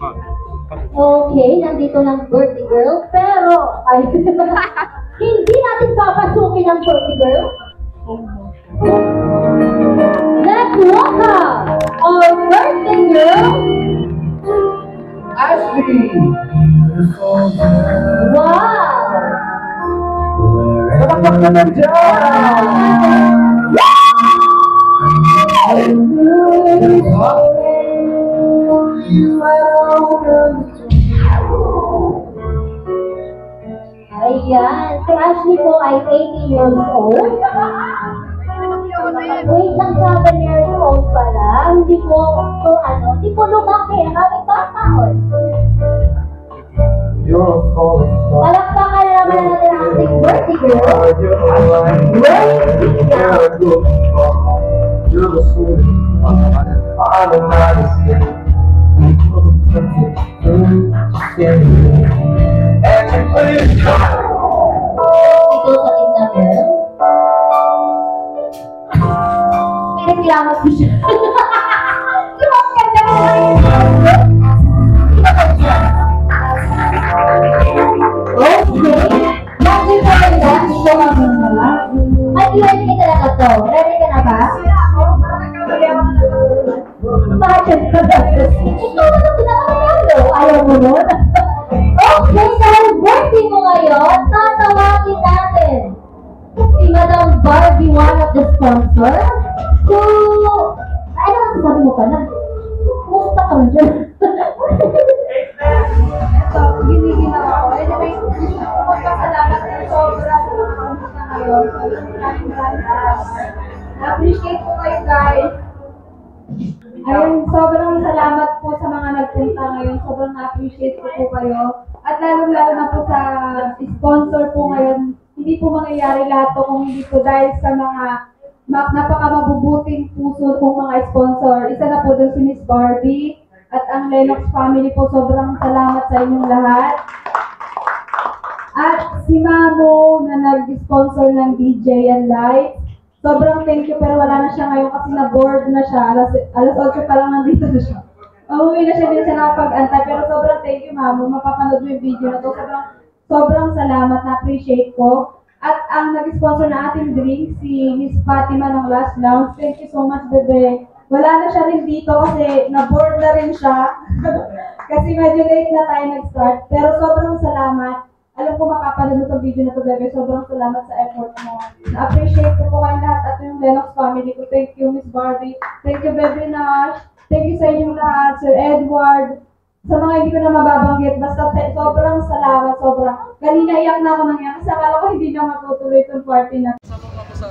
Okay, nandito ng birthday girl, pero ay, hindi natin papasukin ang birthday girl. Let's welcome our birthday girl, Ashley! Wow! Sabak naman dyan! Ayan, si Ashley po ay 18 years old. Wait, lang 7 years old pala. Hindi po lumaki. Kaming taon. Palakpakan na naman natin ang ating birthday girl. Ito sa gitna girl. May reklamo po siya. Lumakad na okay. Bakit pa rin ba? Ito kami na. Ay, ready ka talaga to. Ready ka na ba? Bakit ka ba? Ikaw na ito pinakamagalo. Ayaw mo nun? Okay, dahil birthday mo ngayon, tatawagin natin si Madam Barbie, one of the sponsor. So, ano ang sasabi mo ka na? Kumusta ka dyan? Ito, giniginawa ko. Anyway, magpasalamat ng sobra sa mga kamusta ngayon. Maraming salamat. Na-appreciate ko kayo guys. Ayun, sobrang salamat po sa mga nagpunta ngayon. Sobrang na-appreciate ko po kayo. At lalo-lalo na po sa sponsor po ngayon. Hindi po mangyayari lahat to kung hindi po dahil sa mga napakamabubuting puso pong mga sponsor. Isa na po doon si Miss Barbie at ang Lennox family po. Sobrang salamat sa inyong lahat. At si Mamo na nag-sponsor ng DJ and Lights. Sobrang thank you, pero wala na siya ngayon kasi na-board na siya. Alas 8 pa lang nandito na siya. Umuwi na siya, din siya nakapag-antay. Pero sobrang thank you, Mamo. Mapapanood mo yung video na to. Sobrang salamat, na-appreciate ko. At ang nag-sponsor na ating drink, si Miss Fatima ng Last Lounge. Thank you so much, bebe. Wala na siya rin dito kasi na-board na rin siya. Kasi medyo late na tayo nag-start. Pero sobrang salamat. Alam ko makapanood mo itong video na ito, bebe. Sobrang salamat sa effort mo. Na-appreciate ko po kayo lahat at yung Lennox family ko. Thank you, Miss Barbie. Thank you, Bebe Nash. Thank you sa inyong lahat, Sir Edward. Sa mga hindi ko na mababanggit, basta sobrang salamat, sobrang. Kanina iyak na ako nang iyak kasi akala ko hindi na matutuloy itong party na. Sama ako sa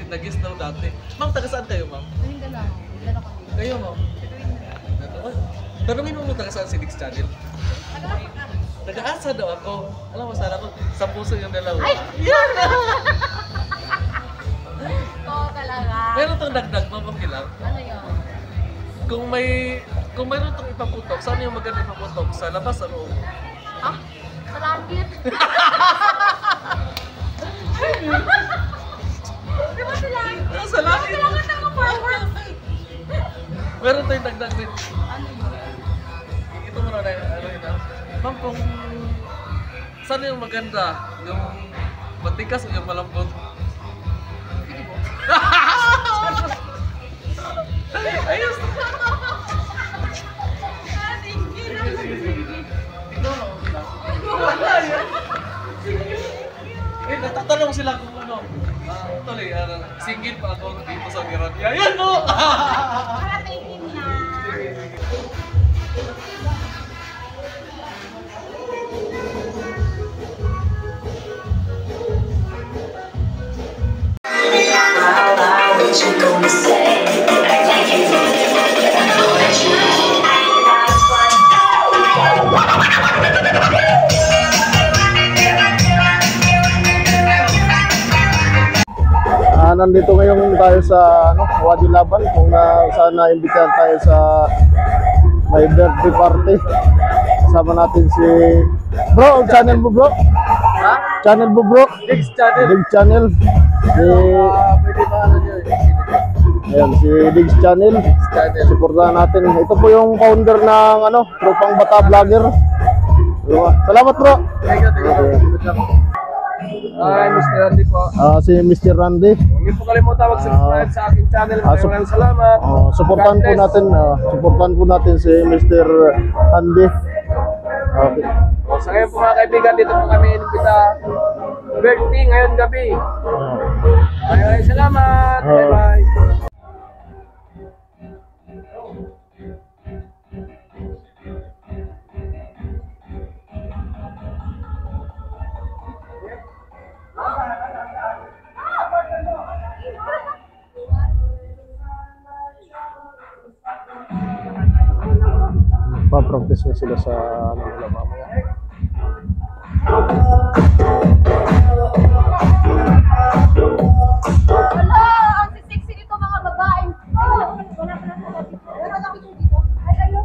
nag-guest daw dati. Ma'am, taga saan kayo, ma'am? Mindanao. Kayo, ma'am? Tanungin mo taga saan si Dix Channel? Nag-aasa daw ako. Alam mo, sana ko, sa puso yung dalawa. Ay! Yan! Oo talaga. Meron itong dagdag, ma'am, okay lang? Ano yun? Kung mayroon itong ipaputok, saan yung maganda ipaputok? Sa labas, sa loob? Ha? Sa langit? Di ba sa langit? Sa langit! Kailangan na mag-forward. Meron tayong dagdag din. Ano yun? Ito muna na yun. Ma'am, kung saan yung maganda? Yung matikas o yung malambot? Ayos! Natatanong sila kung ano. Tuloy, singgit pa ako dito sa Mirabia. Ayan mo! Parating na. What you gonna say? Nandito ngayon tayo sa Wadi Laban kung saan na-imbitahan tayo sa may birthday party. Kasama natin si bro, channel mo bro? Ha? Channel mo bro? Dix Channel. Dix Channel. Pwede ba ano nyo? Ayan, si Diggs Channel. Supportahan natin. Ito po yung founder ng Tropang Bata Vlogger. Salamat bro. Thank you. Hi, Mr. Randy po. Si Mr. Randy. Huwag niyo po kalimutan mag-subscribe sa aking channel. Maraming salamat. Supportahan po natin si Mr. Randy. Okay. Sa ngayon po mga kaibigan, dito po kami inimbita birthday ngayon gabi. Maraming salamat. Bye-bye. Pa-practice na sila sa nila mamaya. Wala! Ang sexy nito mga babae. Wala pala sa dito. Wala na dito. Ay, ayun.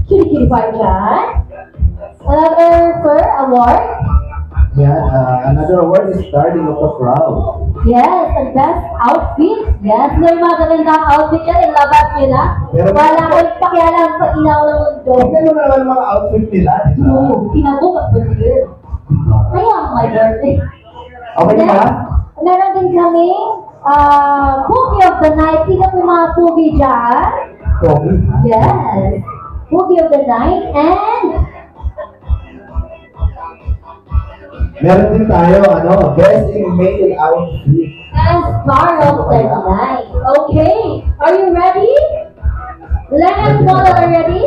Kitty Pie dyan. Another, sir, award? Yeah, another award is starting of the crowd. Yes, and best outfit. Yes, may mga magandang outfit yan. Ilabas nila. Pero- Wala akong pakialam sa ilaw ng mundo. Pero naman mga outfit nila, di ba? Oo, pinabukas ko sila. Kaya my birthday. Okay Then, ba? meron din kami, Boogie of the Night. Sino po mga Boogie dyan? Pogi. Yes. Boogie of the Night. And, Meron din tayo, best in male outfit. Star of the Night. Okay. Are you ready? Leonard Paul, are you ready?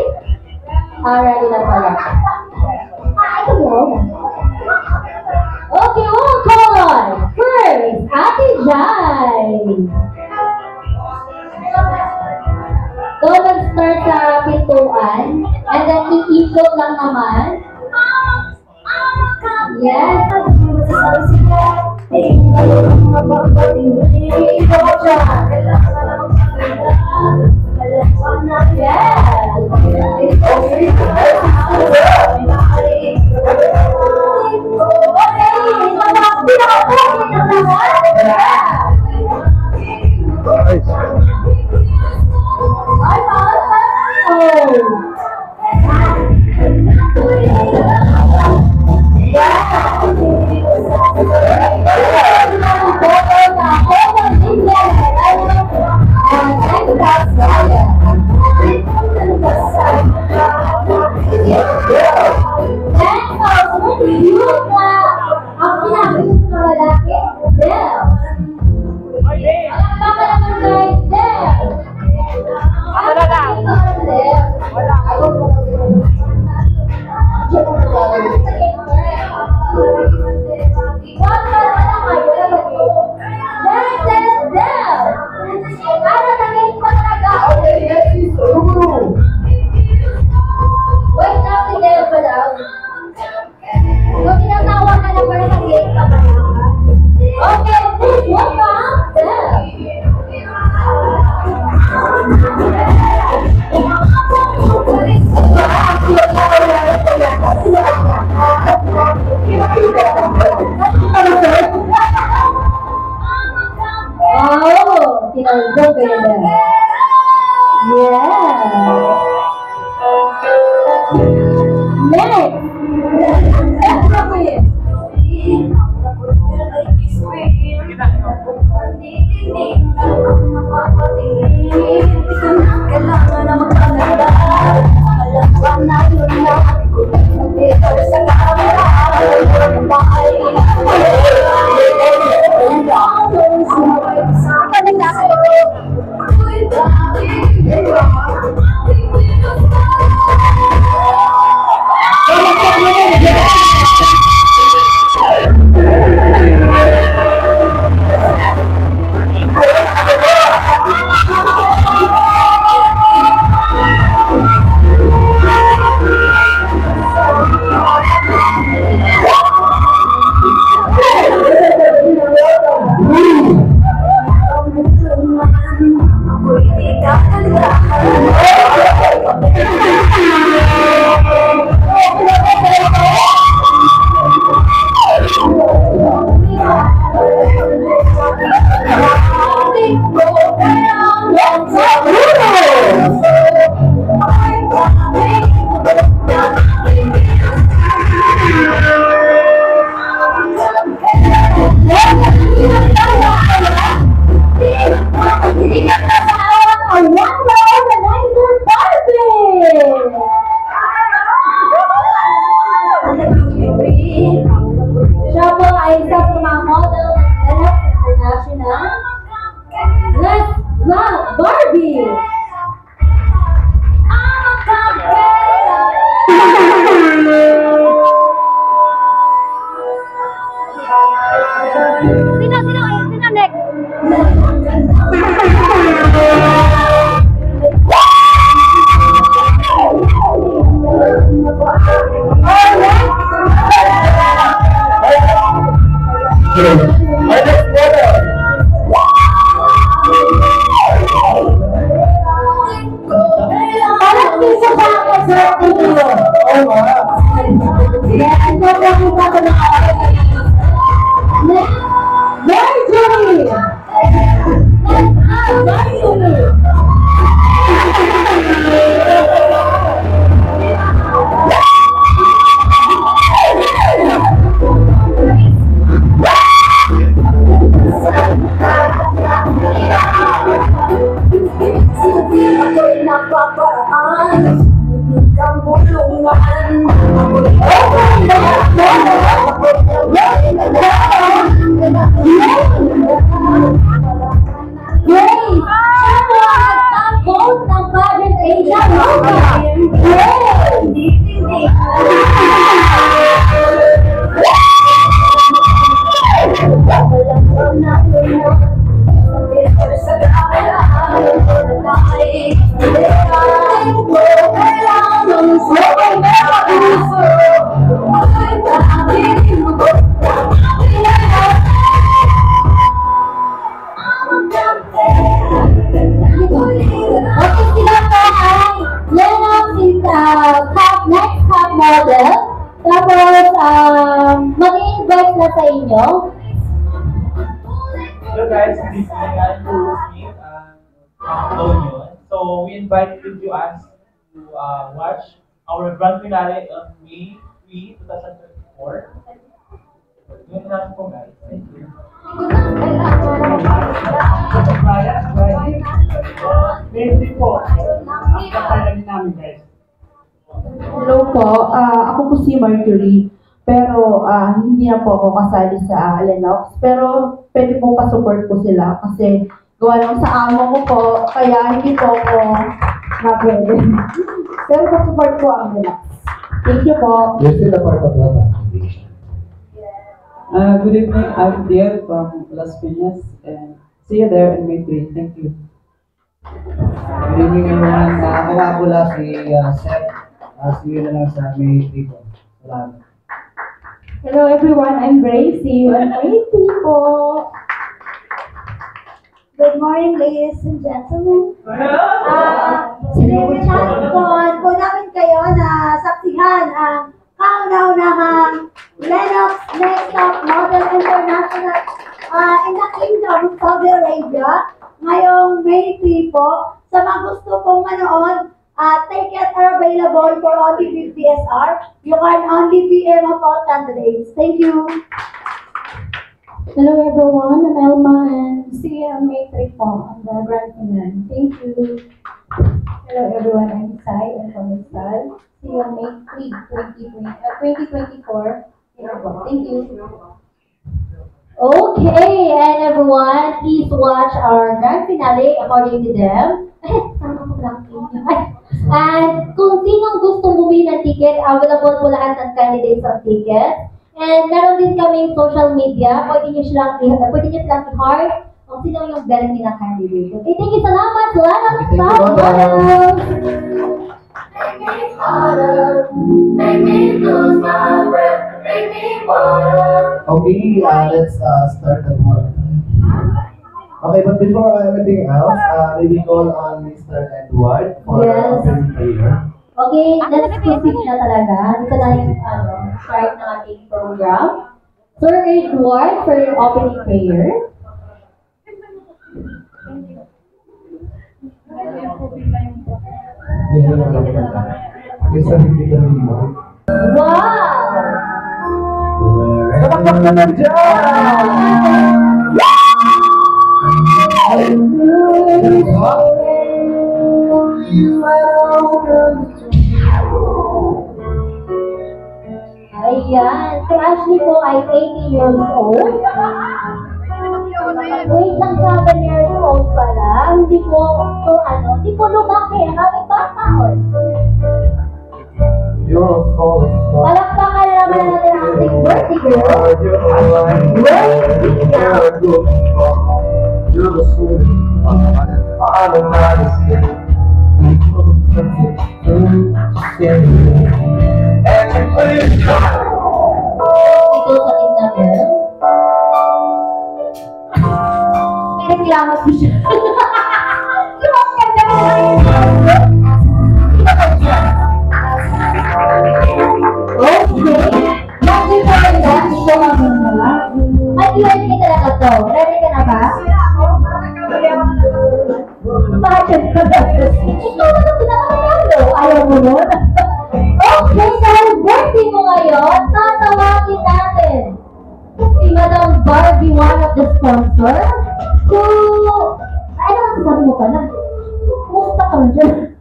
Ready na pala. Ito mo. Okay, we'll call on first, Ate Jai. So, nag-start sa pintuan, and then iikot lang naman. Yes. Iikot siya. Oh, tinanggap kayo na. Yeah. Next. Thank you. paraan. Ang bulungan. Grace! Ano ang vote ng Pageant Asia? Okay, sila po ay Lennox is next top model. Tapos, mag-invite na sa inyo. Hello guys, good evening. I'm Bruce Smith and So we invited you us to watch our grand finale on May 3, 2024. Yun na po guys. Thank you. May po. Ang kapalan namin guys. Hello po, ako po si Mercury. Pero hindi na po ako kasali sa Lennox. Pero pwede po pa-support po sila kasi gawa lang sa amo ko po, kaya hindi po ako na-pwede. Pero pa-support po ang Lennox. Thank you po. You're still a part of that application. Good evening, I'm Diel from Las Piñas and see you there in May 3. Thank you. Good evening everyone. Ako nga pala si Seth. See you na lang sa May 3 po. Salamat. Hello everyone, I'm Grace. See you on May 3 po. Good morning, ladies and gentlemen. Sinabi natin po namin kayo na saksihan ang kauna-unahang Lennox Next Top Model International in the Kingdom of Saudi Arabia ngayong May 3 po. Sa mga gusto pong manood, tickets are available for only PSR. You can only PM of all candidates. Thank you. Hello everyone, I'm Elma and see you on May 3 po on the grand finale. Thank you. Hello everyone, I'm Sai and from Isal. See you on May 3, 2024. Thank you. Okay, and everyone, please watch our grand finale according to them. And kung sinong gustong bumili ng ticket, available po lahat ng candidates on ticket. And meron din kaming social media, pwede nyo silang i-heart kung sino yung best na candidate. Okay, thank you, salamat! Salamat! Make me lose my breath, make me water. Okay, let's start the work. Okay, but before anything else, maybe call on Mr. Edward for Yes. opening prayer. Okay, let's proceed na talaga. Dito na yung start ng ating program. Sir Edward for your opening prayer. Mr. Wow! Kapag naman Ayan. Si Ashley po ay 80 years old. Wait lang, 7 years old pala. Hindi po lumaki. Kami taon. You're full of Palakpakan na naman natin ang ating birthday girl. You're the soul. I'm not a sinner. Ito sa na girl. May reklamo po siya. Yung ganda mo Okay. Bakit ka ba yan? Ito nga ba? Ay, ready ka talaga to. Ready ka na ba? Bakit ka ba? Ikaw na pinakamanalo. Ayaw mo nun? Okay, dahil birthday mo ngayon, tatawagin natin si Madam Barbie, one of the sponsor. So, ano ang sabi mo pa na? Kumusta ka mo dyan?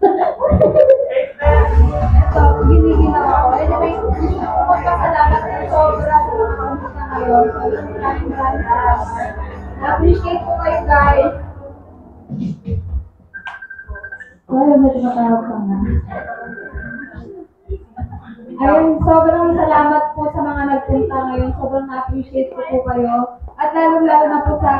Ito, giniginaw ako. Anyway, magpasalamat ng sobra sa mga kamusta ngayon. So, maraming salamat. Na-appreciate ko kayo, guys. Ay, may tumatawag ka nga. Ayun, sobrang salamat po sa mga nagpunta ngayon. Sobrang na-appreciate ko po kayo. At lalo-lalo na po sa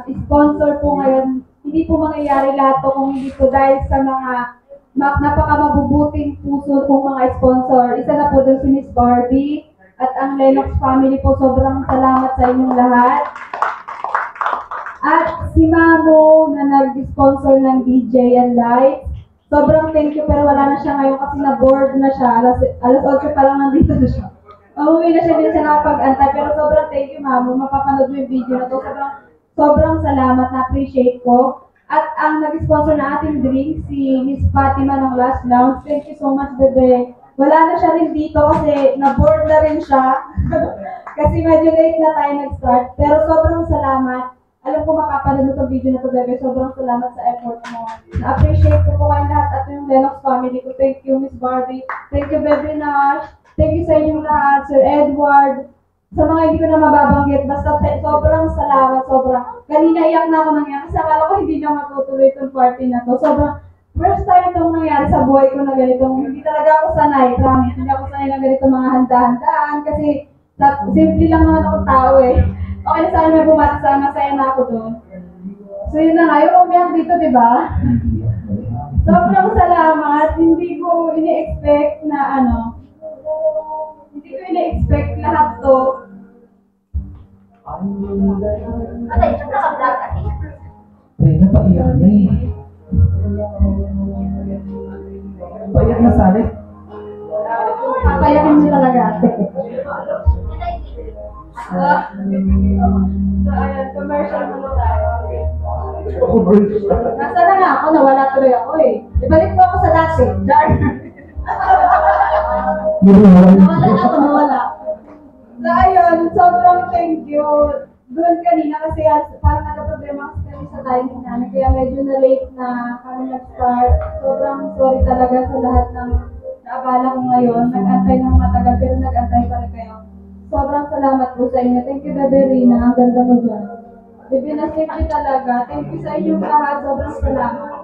sponsor po ngayon. Hindi po mangyayari lahat to kung hindi po dahil sa mga napakamabubuting puso kong mga sponsor. Isa na po doon si Miss Barbie at ang Lennox family po. Sobrang salamat sa inyong lahat. At si Mamo na nag-sponsor ng DJ and Lights. Sobrang thank you pero wala na siya ngayon kasi na-board na siya. Alas 8 pa lang nandito na siya. Umuwi na siya, din siya nakapag-antay. Pero sobrang thank you, Mamo. Mapapanood mo yung video na to. Sobrang salamat. Na-appreciate ko. At ang nag-sponsor na ating drink, si Miss Fatima ng Last Lounge. Thank you so much, bebe. Wala na siya rin dito kasi na-board na rin siya. Kasi medyo late na tayo nag-start. Pero sobrang salamat. Alam ko makapanood mo itong video na to, bebe. Sobrang salamat sa effort mo. Na-appreciate ko po kayong lahat at yung Lennox family ko. Thank you, Miss Barbie. Thank you, Bebe Nash. Thank you sa inyong lahat, Sir Edward. Sa mga hindi ko na mababanggit, basta sobrang salamat, sobrang. Kanina iyak na ako nangyari kasi akala ko hindi na matutuloy itong party na to. Sobrang first time itong nangyari sa buhay ko na ganitong, hindi talaga ako sanay, promise. Hindi ako sanay na ganitong mga handa-handaan kasi simple lang naman akong tao eh. Okay na sana may bumati sa masaya na ako doon. So yun na nga, yung umiyak dito, di ba? Sobrang salamat. Hindi ko ini-expect na hindi ko ini-expect lahat to. Ano, ito naka-vlog kasi. Pre, napaiyak na eh. Paiyak na sali. Papayakin niyo talaga. So, ayan, commercial muna tayo. Nasa na nga ako, nawala tuloy ako eh. Ibalik mo ako sa dati. Nawala. So, ayun, sobrang thank you. Doon kanina kasi parang nagka-problema kasi kami sa timing namin. Kaya medyo na-late na kami nag-start. Sobrang sorry talaga sa lahat ng naabala ko ngayon. Nag-antay ng matagal pero nag-antay pa rin kayo. Sobrang salamat po sa inyo. Thank you, Bebe Rina. Ang ganda mo dyan. Bebe na safety talaga. Thank you sa inyong lahat. Sobrang salamat.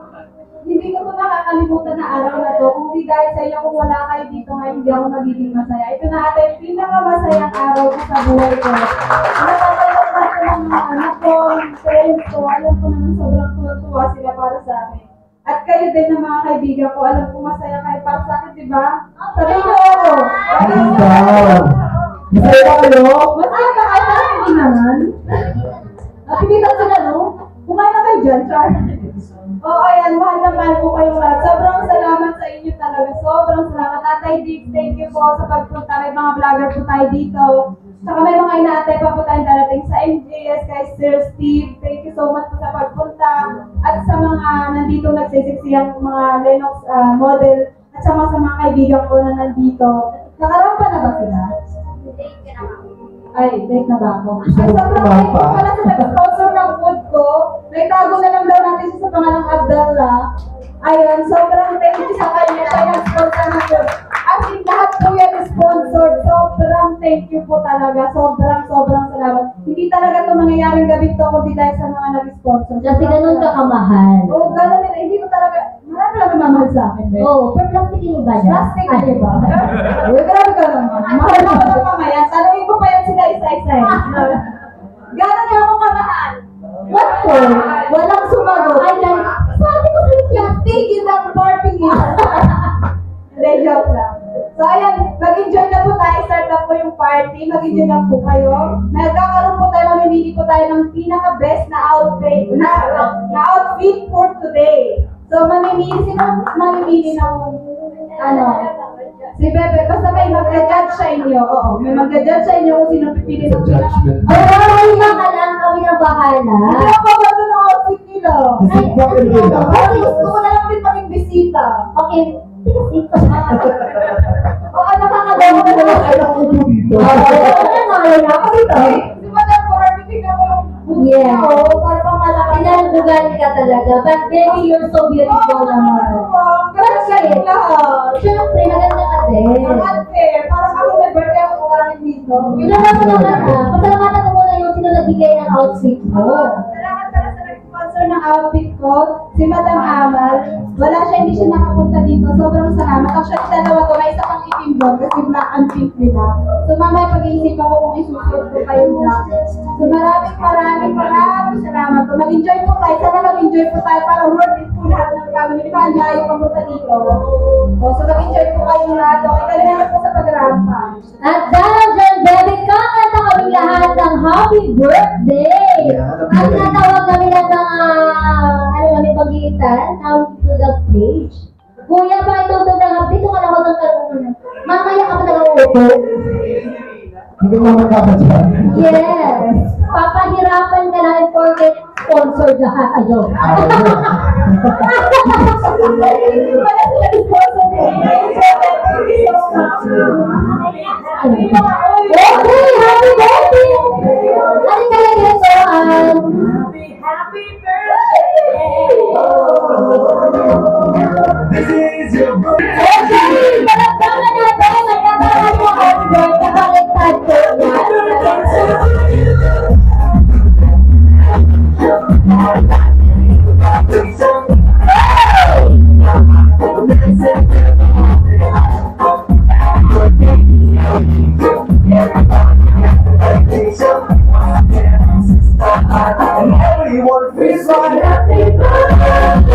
Hindi ko nakakalimutan na araw na to. Kung di dahil sa inyo, kung wala kayo dito ngayon, hindi ako magiging masaya. Ito na ata yung pinakamasayang araw ko sa buhay ko. Nakakalimutan ko ng mga anak ko, friends ko. Alam ko naman sobrang tuwa sila para sa akin. At kayo din ng mga kaibigan ko. Alam ko masaya kayo para sa akin, di ba? Sabihin niyo ako. Masaya ka kayo? Masaya ka kayo? Parang hindi naman. Nakikita sila, no? Kumain na kayo dyan, Char. Oo, ayan, mahal na mahal po kayong lahat. Sobrang salamat sa inyo talaga. Sobrang salamat. Tatay Dick, thank you po sa pagpunta. May mga vlogger po tayo dito. Saka may mga inaatay pa po tayong darating sa MJS, kay Sir Steve. Thank you so much po sa pagpunta. At sa mga nandito nagsisiksiyang mga Lennox model. At sa mga kaibigan ko na nandito. Nakarampa na ba sila? Ay, take na ba ako? Ay, sobrang thank you pala sa nag-sponsor ng food ko. Naitago na lang daw natin siya sa pangalang Abdallah. Ayun, sobrang thank you sa kanya. Siya nag-sponsor ng food. As in, lahat po yan sponsored. Sobrang thank you po talaga. Sobrang salamat. Hindi talaga ito mangyayaring gabi to kundi dahil sa mga nag-sponsor. Kasi ganun ka kamahal. Oo, ganun nila. Hindi ko talaga, marami lang namamahal sa akin. Oo, per plastic yung iba dyan. Plastic ka, di ba? Uy, grabe ka naman. Mahal mo ka lang mamaya. Tanungin ko pa yan sila isa-isa. Gano'n niya ako kamahal? What for? Walang sumagot. Ay, sabi ko sa'yo, plastic, yun ang party niya. Hindi, joke lang. So, ayan, mag-enjoy na po tayo. Start na po yung party. Mag-enjoy na po kayo. Nagkakaroon po tayo, mamimili po tayo ng pinaka-best na outfit for today. So, mamimili ng si Bebe, basta may mag-judge sa inyo. Oo, may mag-judge sa inyo kung sino pipili ng Judgment. Ay, ka lang. Kami na bahala. Hindi ako bago ng outfit nila. Kasi gusto ko na lang din maging bisita. Okay. Oo, nakakagawa ko na lang. Ano Di ba lang, Barbie, tingnan mo yung Yeah. buti ko, para pang malakas. Pinaldugan ka talaga. talaga. But baby, you're so beautiful naman. That's it. Siyempre, maganda ka din. Parang ako nag-birthday ako kung dito. Pasalamatan ka. Pasalamatan ko muna yung sino nagbigay ng outfit mo. Salamat pala sa nag-sponsor ng outfit ko, si Madam Amal. Wala siya, hindi siya nakapunta dito. Sobrang salamat. Actually, dalawa to. May isa pang itim doon kasi black and pink nila. So, mamaya pag-iisip ako kung isusunod ko kayo black. So, maraming salamat po. Mag-enjoy po tayo. Sana mag-enjoy po tayo para worth it po lahat ng family. Di ba, ang layo papunta dito. So, mag-enjoy po kayo lahat. Okay, kailangan po sa pag-rampa. At dahil dyan, baby, kakanta kami lahat ng happy birthday! At natawag kami ng mga, kami pagitan, out to the stage. Kuya, pa ito ng dito ka na ako ng kalungan. Mamaya ka pa nag-uupo. Hindi mo magkapat siya. Yes! Papahirapan ka namin for sponsored lahat. Ayun. Okay, happy birthday! Ano kaya dito? Happy birthday! This is your Okay, palagpakan natin. Magkakaroon mo happy birthday. Kapalitad ko everyone feels like happy birthday.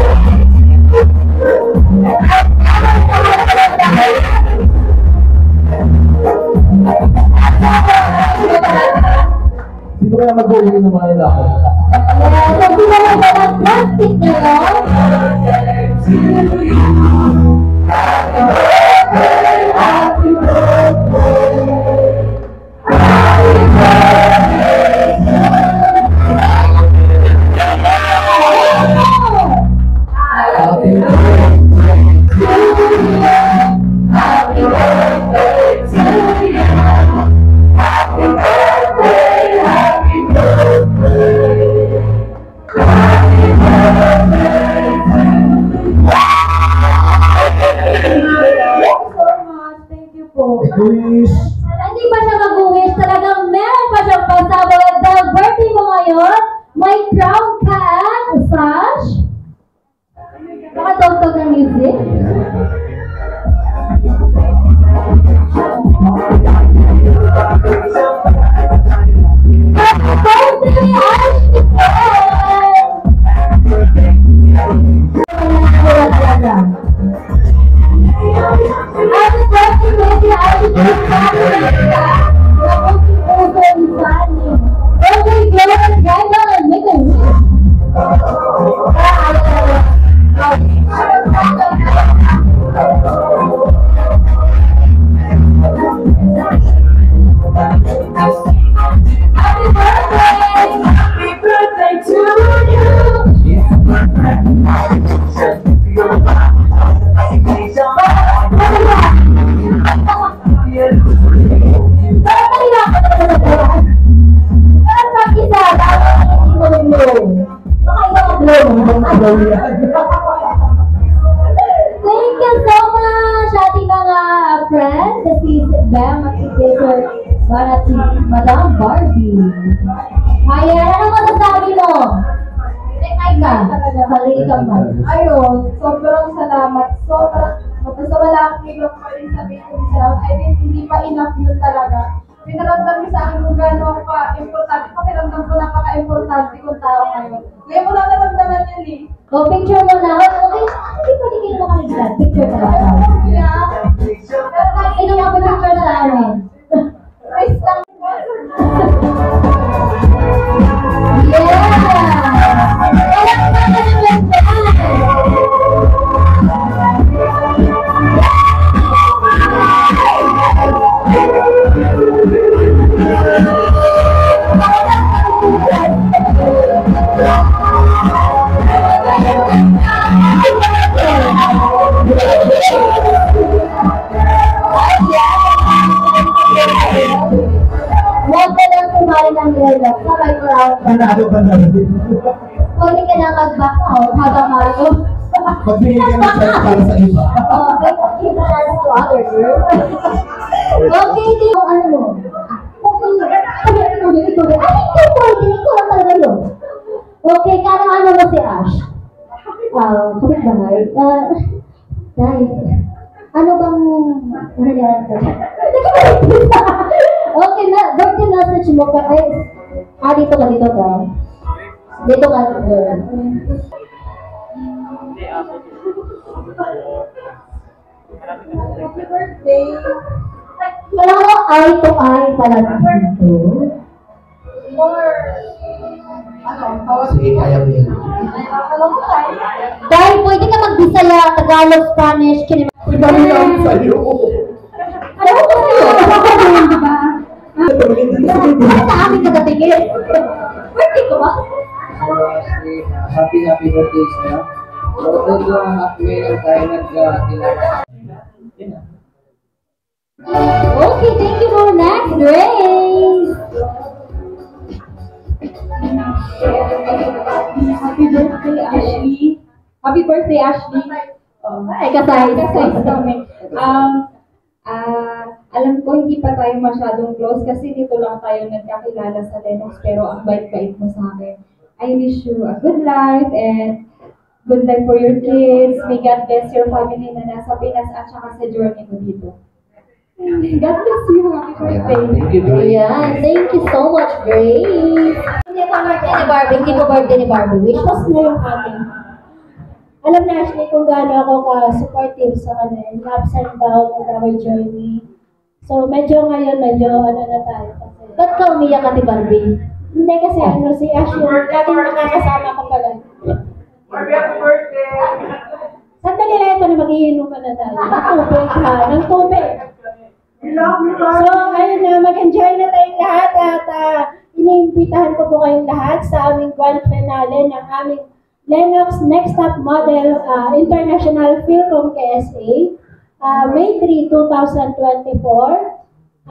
Sino kaya mag-uwi ng mga ilako? So, sino ba ng plastic na yun? Luis! Hindi pa siya mag-wish. Talagang meron pa siyang pasabog. At dahil birthday mo ngayon, may crown ka at sash. Nakatugtog ng music. Happy birthday, Ashton! Wala talaga. Happy birthday, baby! Happy birthday! Nakusin-uso ni Fanny. Okay, go and drive down and make a wish. Happy birthday! Happy birthday to you! Thank you so much, ating mga friends. This is Bam at para si Madam Barbie. Ayan, ano masasabi mo? Ay ka, balik ka ba? Ayun, sobrang salamat. Basta wala akong ibang pwedeng sabihin ko salamat. I think hindi pa enough yun talaga. Pinaramdam niyo sa akin kung gano'n ka-importante. Pakiramdam ko napaka-importante kong tao ngayon. Ngayon mo lang naramdaman yun eh. O, picture mo na. Okay, hindi pa tingin mo kami dyan. Picture ka lang. Yeah. Ito nga picture sa amin. Praise lang. Yeah! Walang pa ka naman Huwag ka lang sumali ng relog. Sabay ko lang. Panalo ba na rin? pwede ka na mag-back out habang ano. Magbigay ka ng chance para sa iba. Oh, give a chance to other girl. Okay, di mo ano. Okay, ito. Ay, ito pwede. Ito lang talaga yun. Okay, karang ano mo si Ash? Kapit bahay. Dahil, ano bang nangyari ka? Okay, birthday message mo ka. Ay, dito ka. Dito ka, girl. Happy birthday! Wala ko eye to eye pala dito. Sige, kaya mo yan. Dahil pwede ka mag-Bisaya, Tagalog, Spanish, Iba mo lang sa'yo. Ano ko sa'yo? Di ba? Bakit sa amin nagatingin? Birthday ko ba? Happy birthday sa'yo. Although ngayon tayo nagkakilala. Okay, thank you for next, Grace. Happy birthday, Ashley! Happy birthday, Ashley! Ay, kasay kami. Alam ko hindi pa tayo masyadong close kasi dito lang tayo nagkakilala sa Lennox pero ang bait-bait mo sa akin. I wish you a good life and good life for your kids. May God bless your family na nasa Pinas at saka sa journey mo dito. God bless you. Happy birthday. Thank you, Grace. Ayan, thank you so much, Grace. Hindi pa birthday ni Barbie, hindi pa birthday ni Barbie. Wish Tapos na yung akin. Alam na Ashley kung gaano ako ka-supportive sa kanya in ups and downs of our journey. So medyo ngayon, ano na tayo. Kasi, Ba't ka umiyak Ate Barbie? hindi kasi si Ashley, laging nakakasama ko pala. Barbie, happy birthday! Sandali lang ito na mag-iinom ka na tayo. Ng tubig. So, ayun na, mag-enjoy na tayong lahat at iniimbitahan ko po kayong lahat sa aming grand finale ng aming Lennox Next Top Model International Philcom KSA, May 3, 2024.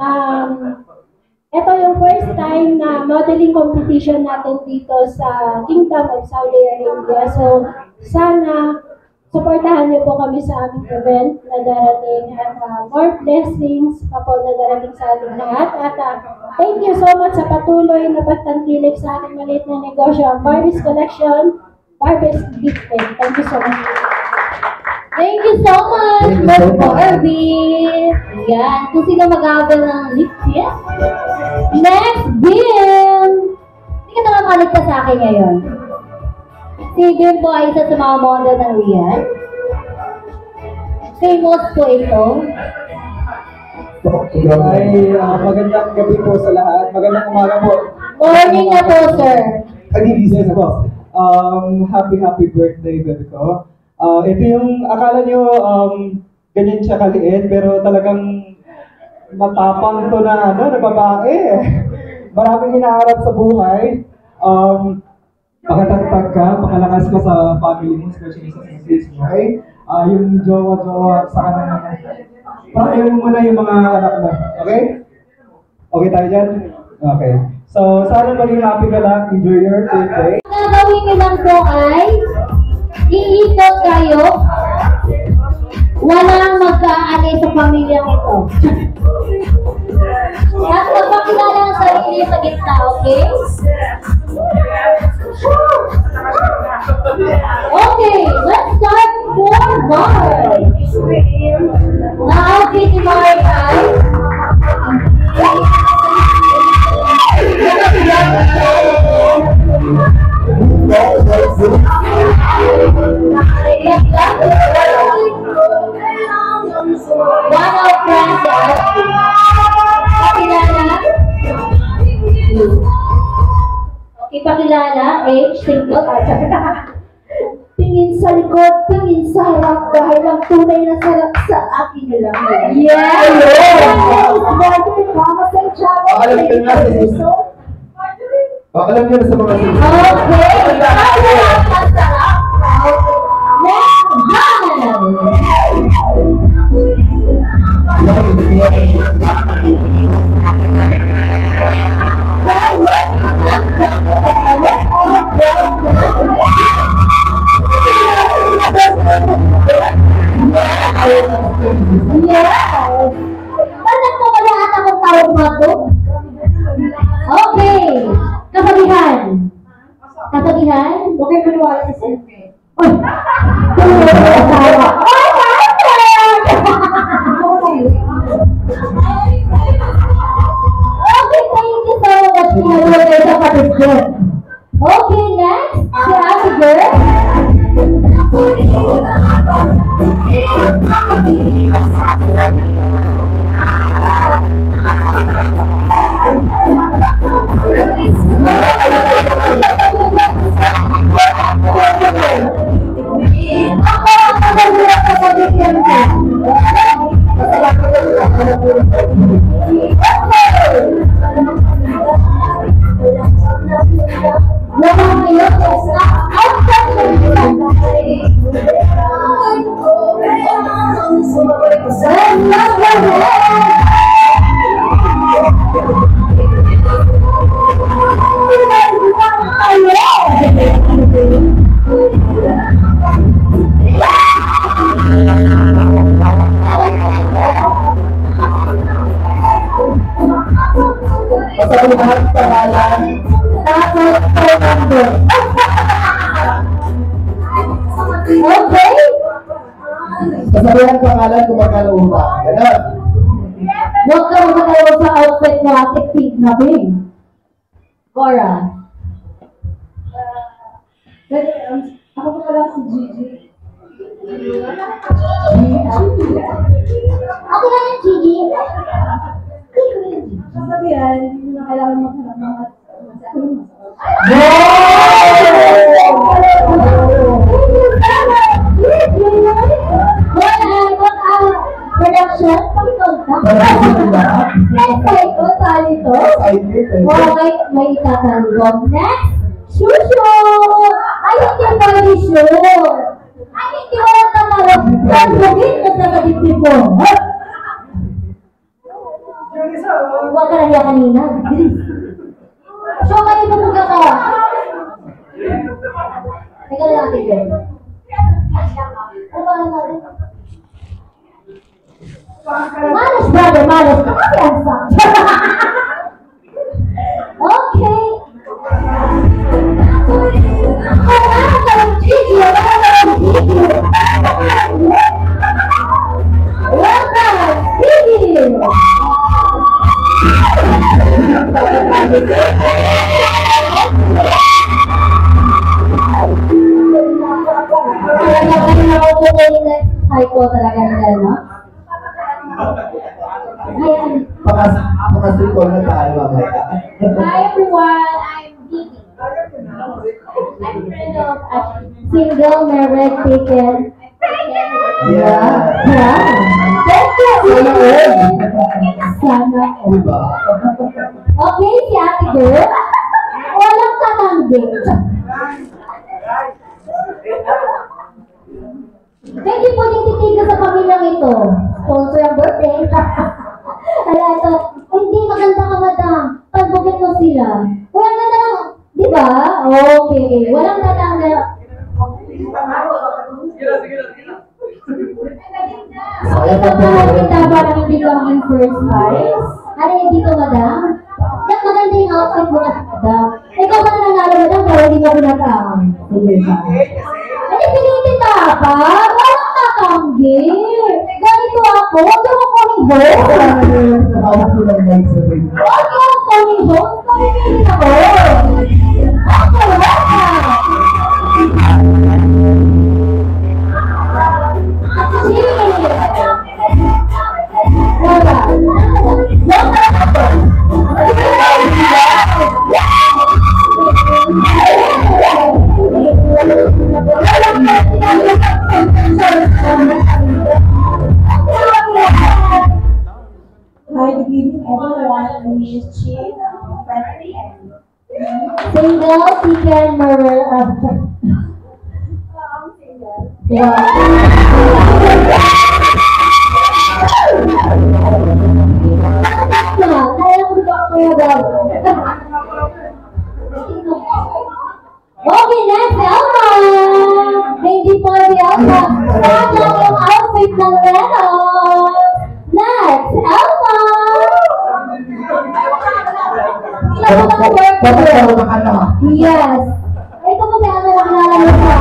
Ito yung first time na modeling competition natin dito sa Kingdom of Saudi Arabia. So, sana supportahan niyo po kami sa aming event na darating at more blessings pa po na darating sa ating lahat. At thank you so much sa patuloy na pagtangkilik sa ating maliit na negosyo, ang Barbie's Collection, Barbie's Gifting. Thank you so much. Thank you so much, Thank you Miss so much. Barbie. Yan, kung sino mag-aabel ng lips, yes? Next, Bill! Hindi ka naman maligtas sa akin ngayon. Si Bill po ay isa sa mga model ng Riyadh. Famous po ito. Ay, magandang gabi po sa lahat. Magandang umaga po. Morning na po, sir. Yes po. Happy birthday, baby ko. Ito yung, akala nyo, ganyan siya kaliit, pero talagang matapang to na, na babae. Maraming hinaharap sa buhay. Pagkatagpag ka, makalakas ka sa family mo, especially sa sis mo. Okay? Yung jowa-jowa sa kanang pakiyaw mo muna yung mga anak mo. Okay? Okay tayo dyan? Okay. So, sana maging happy ka lang. Enjoy your birthday. Ang gagawin nyo lang po ay iikot kayo. Walang magkaanay sa pamilyang ito. At magpakilala ang sarili sa gitna, okay? Okay, let's start for Mark. Na-outfit si Mark ay one of friends pakilala. Okay, pakilala, age, single, Tingin sa likod, tingin sa harap, dahil ang tunay na sarap sa akin lang. yeah! Alam niyo na alam niyo na sa mga sis. Okay, masarap. Next, John! Yes! Parang ko wala ata kung tawag mo ito. Okay. Kasabihan. Kasabihan? Okay, maniwala sa siyempre. Uy! Okay, thank you so much. Pinanood kayo sa participant. Okay, next. Si Ate Girl. Okay. Kasabihan ang pangalan kung magkano utang. Ganon. Huwag ka magkakaroon sa outfit mo at pink na pink. Cora. Ako pa pala si Gigi. Ako lang yung Gigi. Kasabihan, hindi mo na kailangan maghanap ng Production, pakitog na. Next cycle, tali to. May itatanggong. Next, Shushu! Ay, hindi pwede sure. Ay, hindi mo lang tatalog. Tanggugin mo sa kadipin mo. Huwag ka lang yan kanina. So, kayo bubog ako. Teka lang natin yun. Ano ba natin? Malas, brother, malas. Kumpiyansa. Okay. Wala ka ng Gigi. Wala ka ng Gigi. Welcome, Gigi. Psycho talaga nila, no? Ayan. Pakasipol na tayo mamaya. Hi everyone, I'm Gigi. I'm friend of single, married, taken. Yeah. Yeah. Thank you. Sana all. Diba? Okay, si Ate Girl. Walang tatanggi. Pwede po din titigil sa pamilyang ito. Sponsor ang birthday. Ala ito, hindi maganda ka madam. Pagbugin mo sila. Walang ganda lang. Di ba? Okay. Walang tatanggi. Kita ba na hindi ka ang first prize? Ano yung dito, madam? Yan, maganda yung outfit mo na, madam. Ikaw ba na nanalo, madam, pero hindi ka pinatang. Sige ba? Ano pinitin ka pa? Walang tatanggi. Ganito ako. Huwag yung calling host. Nakawag ko lang guys sa rin. Huwag yung calling host. Pamimili ako. Okay, welcome. Hi, good evening everyone. My name is Chief. Single, chicken, murder, Okay, next, Elma! Hindi po si Elma. Saan lang yung outfit music ng Renos. Next, Elma! Ito po ang work. Yes. Ito po si Elma na kilala mo sa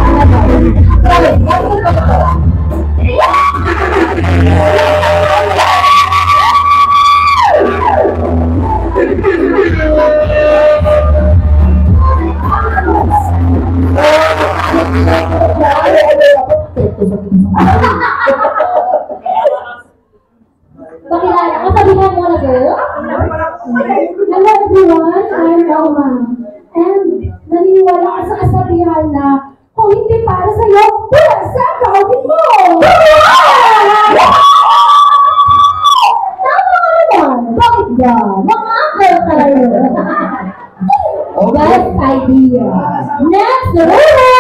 Pakilala, kasabihan mo na girl? Hello everyone, I'm Elma. And naniniwala ka sa kasabihan na kung hindi para sa'yo, wala sa gawin mo! Tama ka naman! Bakit ba? Mga uncle tayo! Best idea! Next, Roro!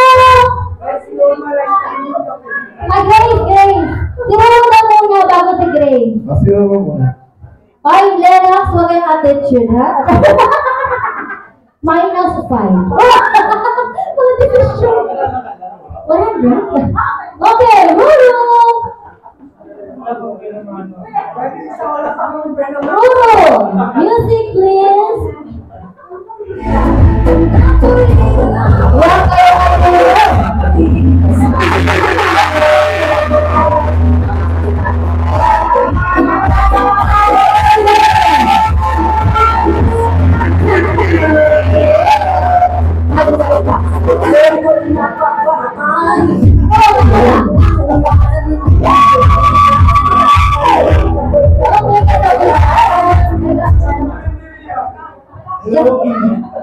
Grace! Si Roro na muna bago si Grace. Masira mo muna. Ay, Lennox, huwag kayong attitude, ha? Minus 5. Mga division. 100? Okay, Ruru! Ruru! Music, please! Huwag kayong attitude! Hello,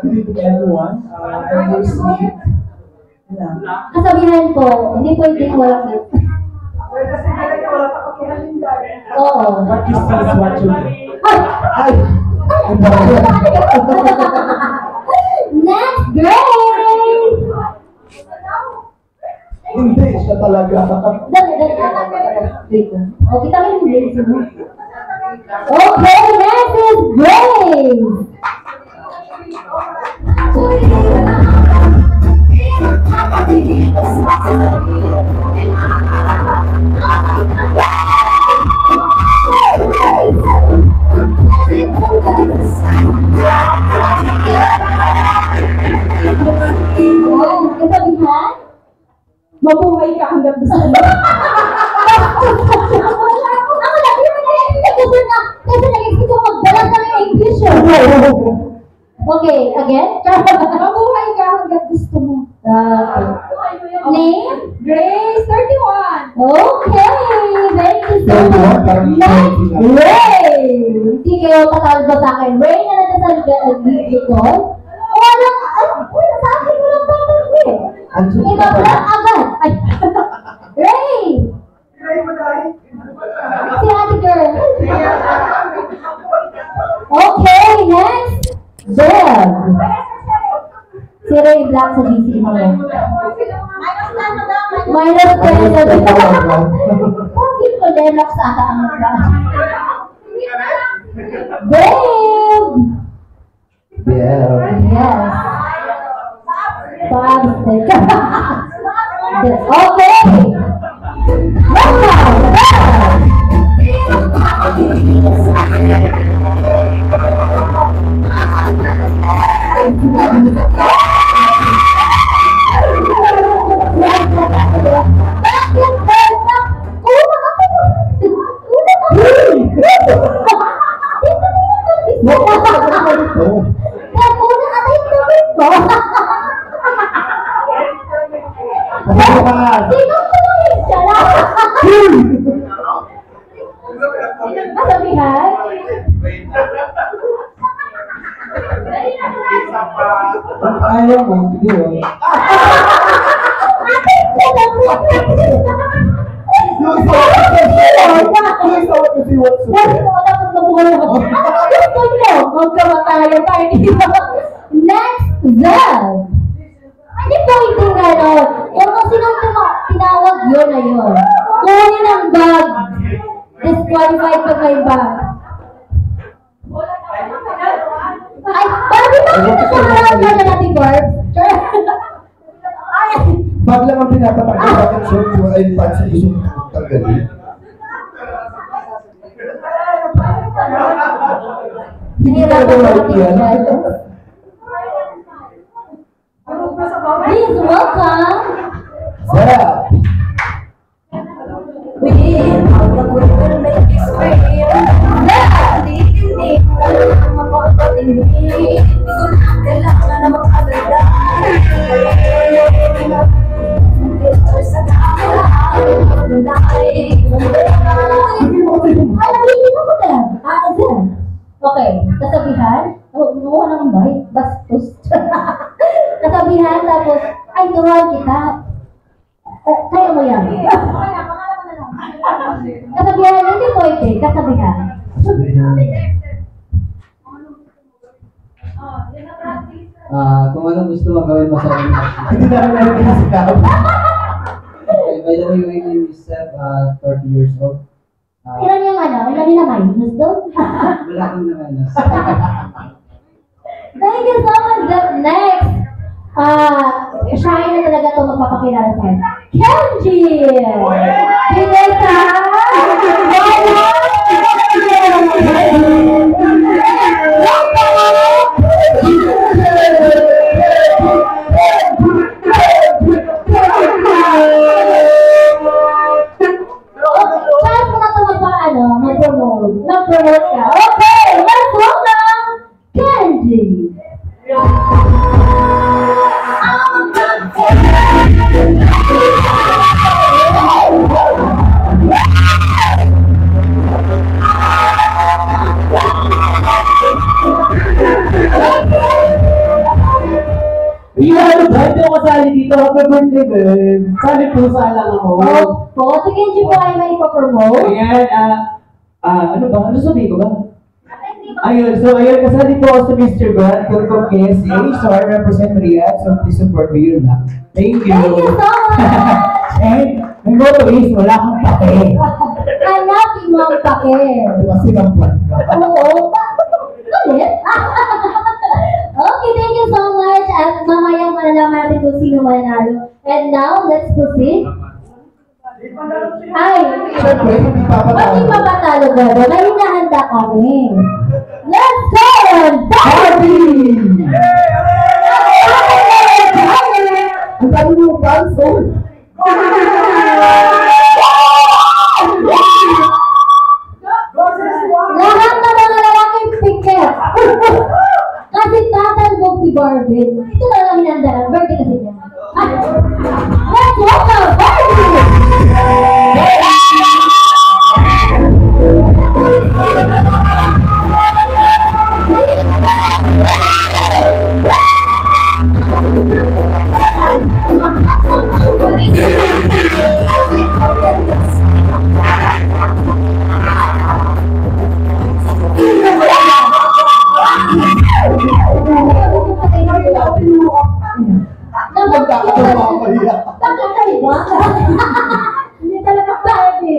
good evening everyone. I'm Bruce Lee. Kasabihan ko, hindi pwedeng walang gift. Oo. What you see is what you get. Ay! Next, Grace! Hindi siya talaga. Dali. O, kita mo yung Grace mo. Okay, next is Grace! Kasabihan? Mabuhay ka hanggang gusto mo. Kasi nag-expect ko magbalas ng English. Okay, again? Mabuhay ka hanggang gusto mo. Name? Grace, 31. Okay, thank you so much. Next, Ray! Hindi kayo tatawag ba sa akin? Ray na nagsasalga ng likod? Walang, sa akin walang tatawag eh. Iba-vlog agad. Ay, Ray! Si ate girl. Okay, next. Deb. Si Ray Black sa GC mo. Minus 10. Bakit ko Lennox sa ang Deb! Yeah. Yes. Okay. Kasabihan? Ayaw mo, hindi mo. Next, Zell. Hindi po hindi gano'n. Kung sinong tinawag yun na yun. Kunin ang bag. Disqualified pa kayo bag. Ay, bakit ba kita sa harap ka na natin, Barb? Pag lang ang pinapatanggal natin sa ay pansin gusto mong tanggalin. Please welcome. Sarah. Okay, kasabihan. Oh, nakuha naman ba? Bastos. Kasabihan, tapos, ay, turuan kita. Kaya mo yan. Kasabihan, hindi pwede. Kasabihan. Kung ano gusto mo gawin mo sa inyo. Hindi na rin natin pinasikaw. Okay, by the way, my name is Seth, 30 years old. Ilan yung ano? Ilan yung naman? Gusto? Wala akong naman. Thank you so much. Up next, siya na talaga ito magpapakilala sa akin. Kenji! Binesa! Chance mo na ito mag-promote ka. Okay, let's welcome Kenji! Hindi ako kasali dito. Happy birthday, babe. Sali po lang ako. Opo, si Kenji po ay may ipapromote. Ayan, ano ba? Ano sabihin ko ba? Ayun, so ayun, kasali po ako sa Mr. Grant, Kilcom KSA, so I represent Riyadh, so please support me yun lang. Thank you. Thank you so much! And, ang motto is, wala kang pake. Hanapin mo ang pake. Kasi ng plan ka. Oo. Ulit? Okay, thank you so much. At mamayang malalaman natin kung sino manalo. And now, let's proceed. Ay, Siyempre, hindi bakit papatalo. mapatalo ba? May hinahanda kami. Let's go! Barbie! Ang dami mo cancel. Lahat na mga lalaking piket. Kasi tatalbog si Barbie. Ito na lang hinanda lang. Barbie kasi niya. Let's welcome Barbie! Hindi talaga pwede.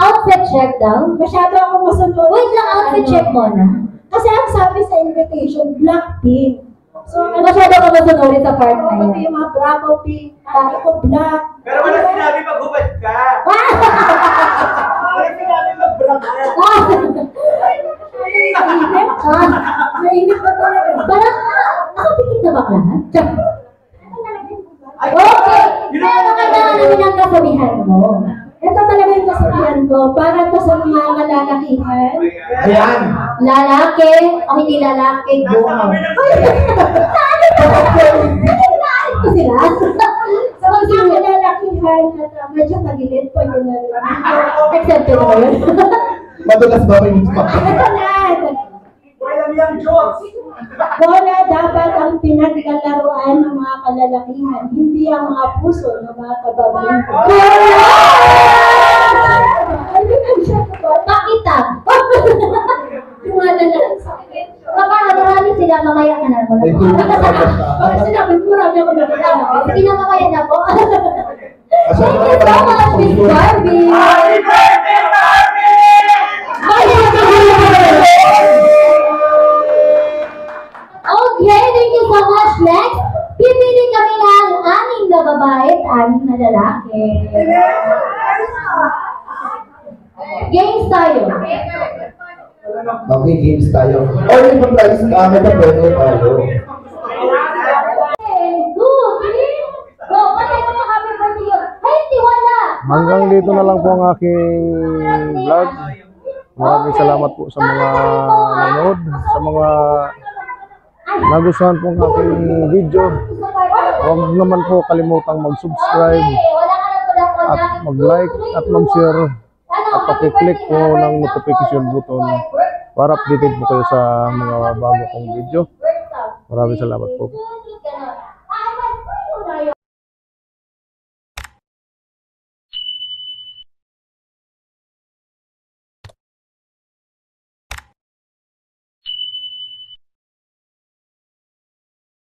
Outfit check daw. Masyado ako masunod. Wait lang, outfit check mo na. Kasi ang sabi sa invitation, Blackpink. So, Masyado ka masunurin sa part na pati yun. yung mga Bravo pink, ako black. Pero wala sinabi maghubad ka. Wala sinabi mag-brown ka. Mainit pa talaga. Parang nakapikit na ba lahat? Ay, Okay! yun Pero ang- kailangan namin ang kasabihan mo. Ito talaga yung kasabihan ko. Para to sa mga malalakihan. Ayan. Lalaki o hindi lalaki, Nasa buo. kami ng Naalit ko sila. Sa mga malalakihan at medyo tagilid, pwede na rin. Accepted mo yun. Madulas ba rin ito? Ito na! Walang yung jokes. Bola dapat ang pinaglalaruan ng mga kalalakihan, hindi ang mga puso ng mga kababayan. Ano yan siya ko? Pakita. Yung mga nalang sa akin. Marami sila, mamaya ka na. Ay, tulog na ba siya? Bakit sinabi ko, marami ako nakilala. Sige na, mamaya na po. Kasi Thank you so much, Miss Barbie. Happy birthday, Okay, thank you so much. Next, pipili kami ng 6 na babae at 6 na lalaki. Games tayo. Okay, games tayo. Or yung price, may pa-pwede tayo. Go, patay mo yung happy birthday yun. Hey, tiwala! Hanggang dito na lang po ang aking vlog. Maraming salamat po sa mga nanood, sa mga nagustuhan pong aking video. Huwag naman po kalimutang mag-subscribe at mag-like at mag-share at pakiclick po ng notification button para updated po kayo sa mga bago kong video. Maraming salamat po.